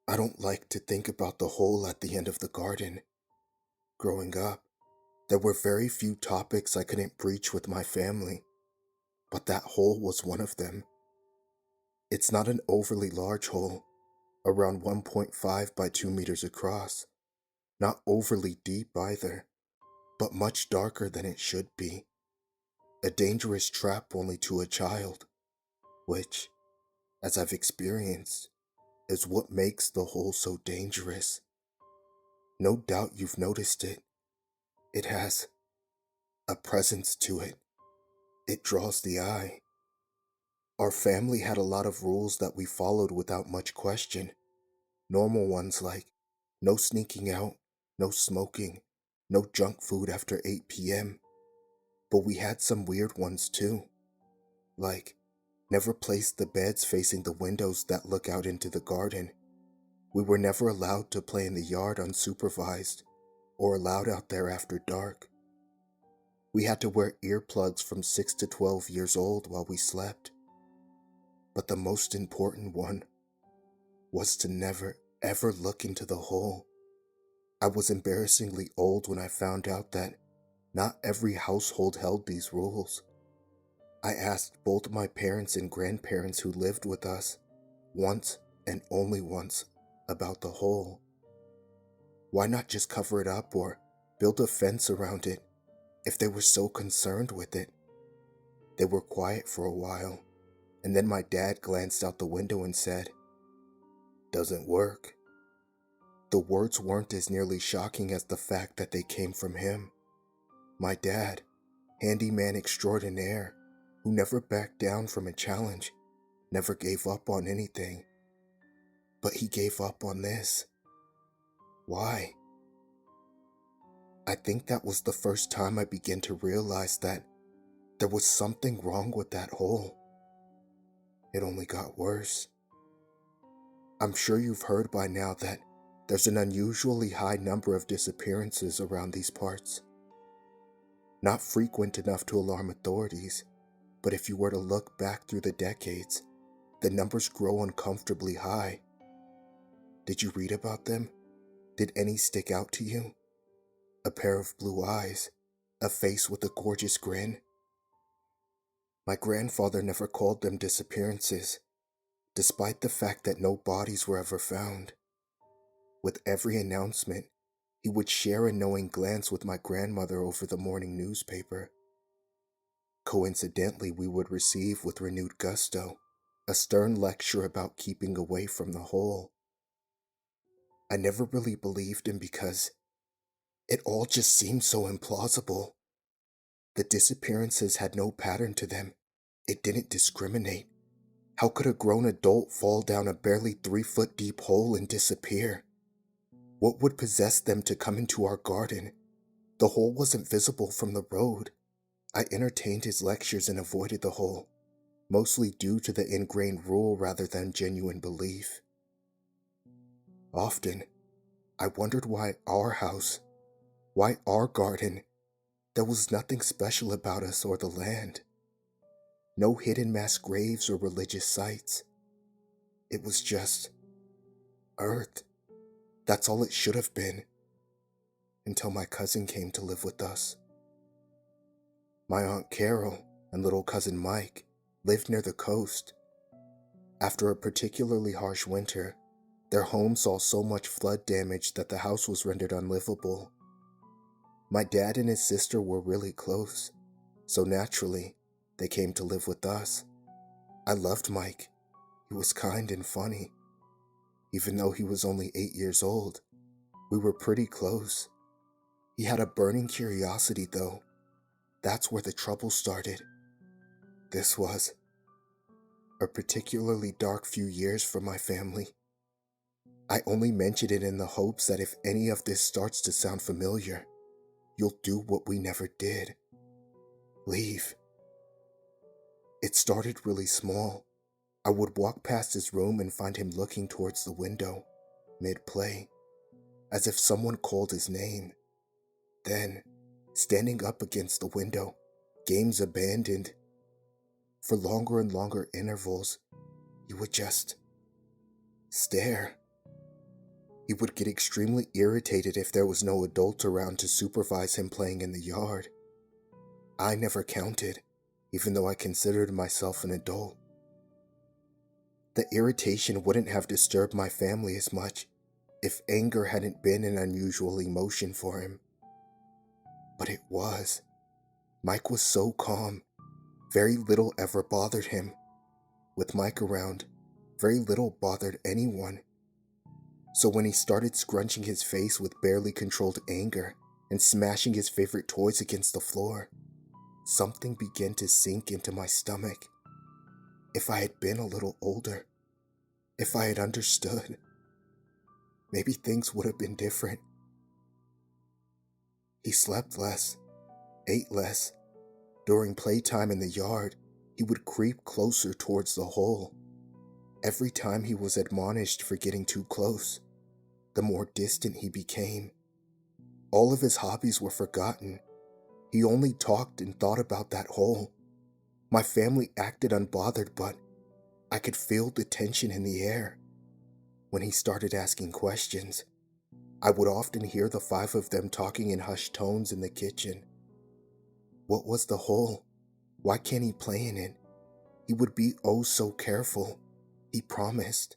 I don't like to think about the hole at the end of the garden. Growing up, there were very few topics I couldn't breach with my family, but that hole was one of them. It's not an overly large hole, around 1.5 by 2 meters across, not overly deep either, but much darker than it should be. A dangerous trap only to a child, which, as I've experienced, is what makes the hole so dangerous. No doubt you've noticed it. It has a presence to it. It draws the eye. Our family had a lot of rules that we followed without much question. Normal ones like no sneaking out, no smoking, no junk food after 8 p.m. But we had some weird ones too. Like, never place the beds facing the windows that look out into the garden. We were never allowed to play in the yard unsupervised or allowed out there after dark. We had to wear earplugs from 6 to 12 years old while we slept. But the most important one was to never, ever look into the hole. I was embarrassingly old when I found out that not every household held these rules. I asked both my parents and grandparents who lived with us, once and only once, about the hole. Why not just cover it up or build a fence around it if they were so concerned with it? They were quiet for a while, and then my dad glanced out the window and said, "Doesn't work." The words weren't as nearly shocking as the fact that they came from him. My dad, handyman extraordinaire, who never backed down from a challenge, never gave up on anything. But he gave up on this. Why? I think that was the first time I began to realize that there was something wrong with that hole. It only got worse. I'm sure you've heard by now that there's an unusually high number of disappearances around these parts. Not frequent enough to alarm authorities, but if you were to look back through the decades, the numbers grow uncomfortably high. Did you read about them? Did any stick out to you? A pair of blue eyes, a face with a gorgeous grin? My grandfather never called them disappearances, despite the fact that no bodies were ever found. With every announcement, he would share a knowing glance with my grandmother over the morning newspaper. Coincidentally, we would receive with renewed gusto a stern lecture about keeping away from the hole. I never really believed him because it all just seemed so implausible. The disappearances had no pattern to them. It didn't discriminate. How could a grown adult fall down a barely 3-foot deep hole and disappear? What would possess them to come into our garden? The hole wasn't visible from the road. I entertained his lectures and avoided the hole, mostly due to the ingrained rule rather than genuine belief. Often, I wondered why our house, why our garden, there was nothing special about us or the land. No hidden mass graves or religious sites. It was just Earth. That's all it should have been. Until my cousin came to live with us. My Aunt Carol and little cousin Mike lived near the coast. After a particularly harsh winter, their home saw so much flood damage that the house was rendered unlivable. My dad and his sister were really close, so naturally, they came to live with us. I loved Mike. He was kind and funny. Even though he was only 8 years old, we were pretty close. He had a burning curiosity, though. That's where the trouble started. This was a particularly dark few years for my family. I only mention it in the hopes that if any of this starts to sound familiar, you'll do what we never did. Leave. It started really small. I would walk past his room and find him looking towards the window, mid-play, as if someone called his name. Then, standing up against the window, games abandoned. For longer and longer intervals, he would just stare. He would get extremely irritated if there was no adult around to supervise him playing in the yard. I never counted, even though I considered myself an adult. The irritation wouldn't have disturbed my family as much if anger hadn't been an unusual emotion for him. But it was. Mike was so calm, very little ever bothered him. With Mike around, very little bothered anyone. So when he started scrunching his face with barely controlled anger and smashing his favorite toys against the floor, something began to sink into my stomach. If I had been a little older, if I had understood, maybe things would have been different. He slept less, ate less. During playtime in the yard, he would creep closer towards the hole. Every time he was admonished for getting too close, the more distant he became. All of his hobbies were forgotten. He only talked and thought about that hole. My family acted unbothered, but I could feel the tension in the air. When he started asking questions, I would often hear the five of them talking in hushed tones in the kitchen. What was the hole? Why can't he play in it? He would be oh so careful. He promised.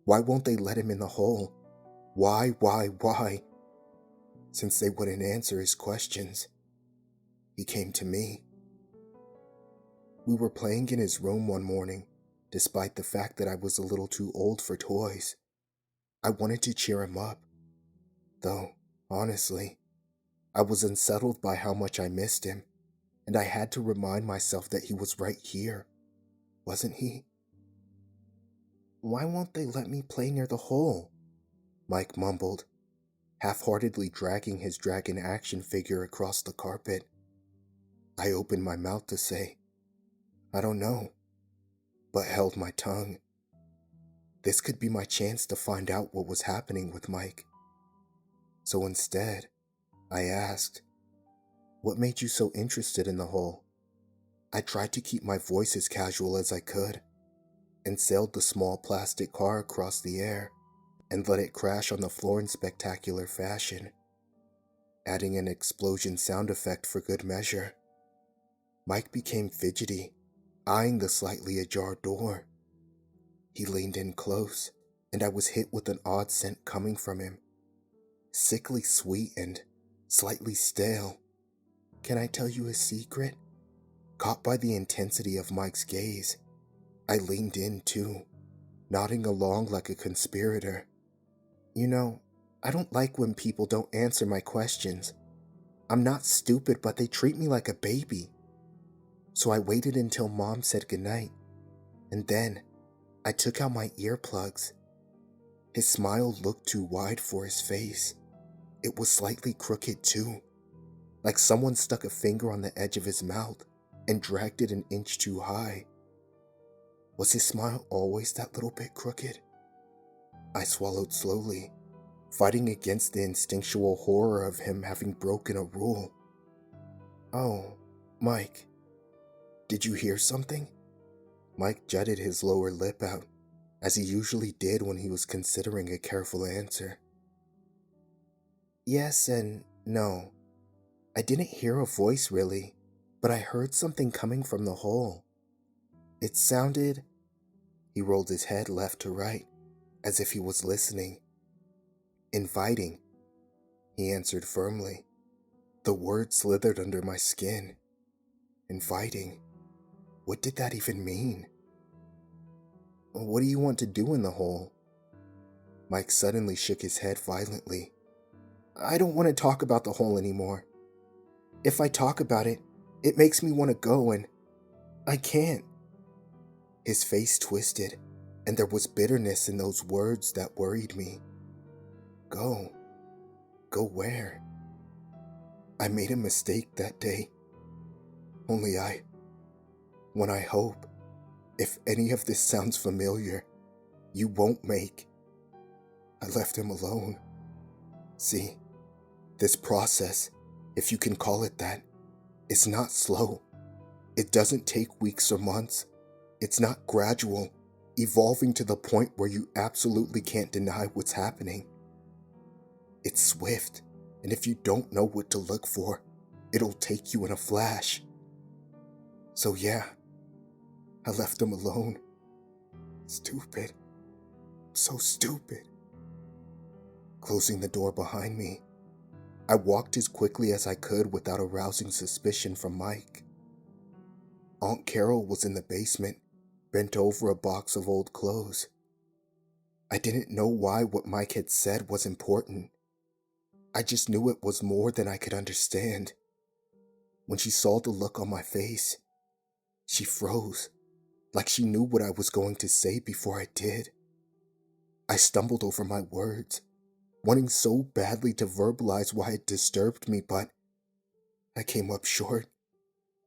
Why won't they let him in the hole? Why? Since they wouldn't answer his questions, he came to me. We were playing in his room one morning, despite the fact that I was a little too old for toys. I wanted to cheer him up, though, honestly, I was unsettled by how much I missed him, and I had to remind myself that he was right here, wasn't he? Why won't they let me play near the hole? Mike mumbled, half-heartedly dragging his dragon action figure across the carpet. I opened my mouth to say, I don't know, but held my tongue. This could be my chance to find out what was happening with Mike. So instead, I asked, what made you so interested in the hole? I tried to keep my voice as casual as I could, and sailed the small plastic car across the air and let it crash on the floor in spectacular fashion, adding an explosion sound effect for good measure. Mike became fidgety, eyeing the slightly ajar door. He leaned in close, and I was hit with an odd scent coming from him. Sickly sweet and slightly stale. Can I tell you a secret? Caught by the intensity of Mike's gaze, I leaned in too, nodding along like a conspirator. You know, I don't like when people don't answer my questions. I'm not stupid, but they treat me like a baby. So I waited until Mom said goodnight, and then I took out my earplugs. His smile looked too wide for his face. It was slightly crooked too, like someone stuck a finger on the edge of his mouth and dragged it an inch too high. Was his smile always that little bit crooked? I swallowed slowly, fighting against the instinctual horror of him having broken a rule. Oh, Mike, did you hear something? Mike jutted his lower lip out, as he usually did when he was considering a careful answer. Yes and no. I didn't hear a voice really, but I heard something coming from the hole. It sounded... He rolled his head left to right, as if he was listening. Inviting, he answered firmly. The word slithered under my skin. Inviting. What did that even mean? What do you want to do in the hole? Mike suddenly shook his head violently. I don't want to talk about the hole anymore. If I talk about it, it makes me want to go, and I can't. His face twisted, and there was bitterness in those words that worried me. Go. Go where? I made a mistake that day. Only when I hope, if any of this sounds familiar, you won't make. I left him alone. See, this process, if you can call it that, is not slow. It doesn't take weeks or months. It's not gradual, evolving to the point where you absolutely can't deny what's happening. It's swift, and if you don't know what to look for, it'll take you in a flash. So yeah, I left him alone. Stupid. So stupid. Closing the door behind me, I walked as quickly as I could without arousing suspicion from Mike. Aunt Carol was in the basement, bent over a box of old clothes. I didn't know why what Mike had said was important. I just knew it was more than I could understand. When she saw the look on my face, she froze, like she knew what I was going to say before I did. I stumbled over my words, wanting so badly to verbalize why it disturbed me, but I came up short.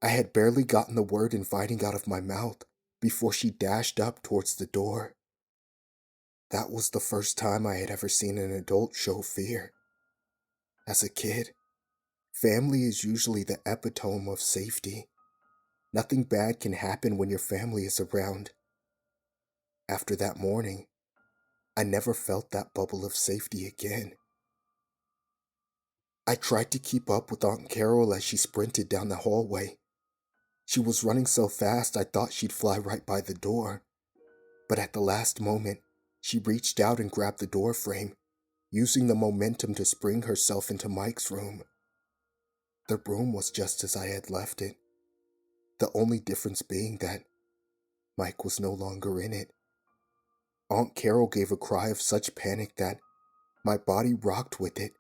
I had barely gotten the word inviting out of my mouth before she dashed up towards the door. That was the first time I had ever seen an adult show fear. As a kid, family is usually the epitome of safety. Nothing bad can happen when your family is around. After that morning, I never felt that bubble of safety again. I tried to keep up with Aunt Carol as she sprinted down the hallway. She was running so fast I thought she'd fly right by the door. But at the last moment, she reached out and grabbed the door frame, using the momentum to spring herself into Mike's room. The room was just as I had left it, the only difference being that Mike was no longer in it. Aunt Carol gave a cry of such panic that my body rocked with it.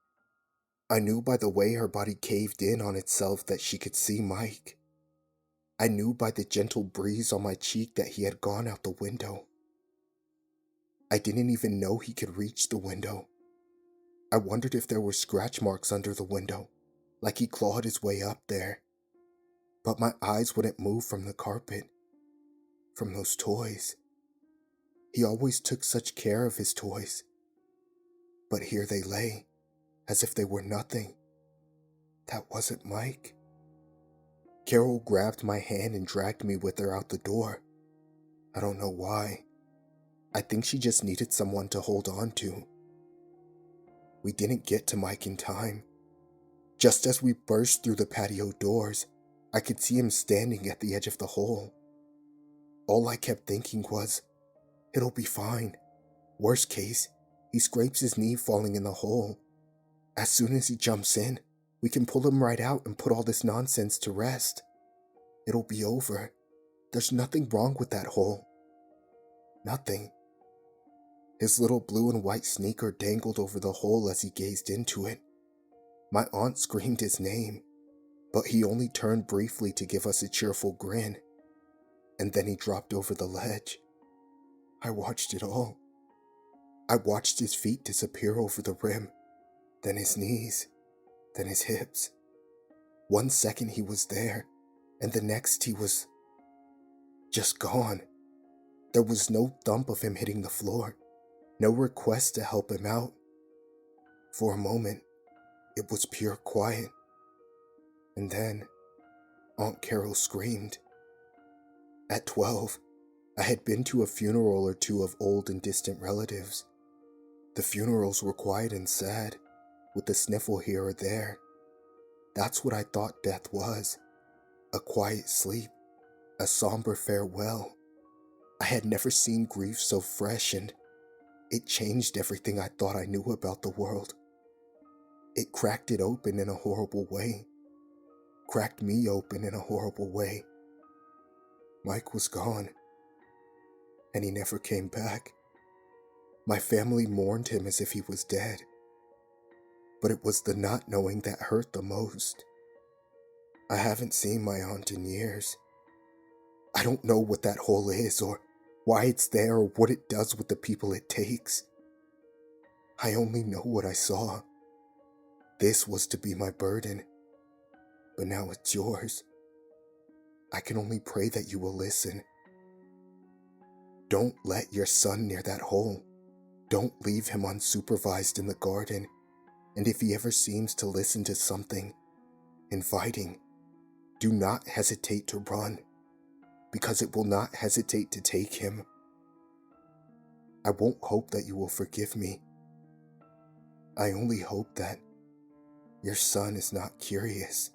I knew by the way her body caved in on itself that she could see Mike. I knew by the gentle breeze on my cheek that he had gone out the window. I didn't even know he could reach the window. I wondered if there were scratch marks under the window, like he clawed his way up there. But my eyes wouldn't move from the carpet, from those toys. He always took such care of his toys. But here they lay, as if they were nothing. That wasn't Mike. Carol grabbed my hand and dragged me with her out the door. I don't know why. I think she just needed someone to hold on to. We didn't get to Mike in time. Just as we burst through the patio doors, I could see him standing at the edge of the hole. All I kept thinking was, it'll be fine. Worst case, he scrapes his knee falling in the hole. As soon as he jumps in, we can pull him right out and put all this nonsense to rest. It'll be over. There's nothing wrong with that hole. Nothing. His little blue and white sneaker dangled over the hole as he gazed into it. My aunt screamed his name, but he only turned briefly to give us a cheerful grin, and then he dropped over the ledge. I watched it all. I watched his feet disappear over the rim, then his knees, then his hips. 1 second he was there, and the next he was just gone. There was no thump of him hitting the floor, no request to help him out. For a moment, it was pure quiet. And then, Aunt Carol screamed. At 12, I had been to a funeral or two of old and distant relatives. The funerals were quiet and sad, with a sniffle here or there. That's what I thought death was. A quiet sleep, a somber farewell. I had never seen grief so fresh, and it changed everything I thought I knew about the world. It cracked it open in a horrible way. Cracked me open in a horrible way. Mike was gone, and he never came back. My family mourned him as if he was dead. But it was the not knowing that hurt the most. I haven't seen my aunt in years. I don't know what that hole is, or why it's there, or what it does with the people it takes. I only know what I saw. This was to be my burden, but now it's yours. I can only pray that you will listen. Don't let your son near that hole. Don't leave him unsupervised in the garden, and if he ever seems to listen to something inviting, do not hesitate to run, because it will not hesitate to take him. I won't hope that you will forgive me, I only hope that your son is not curious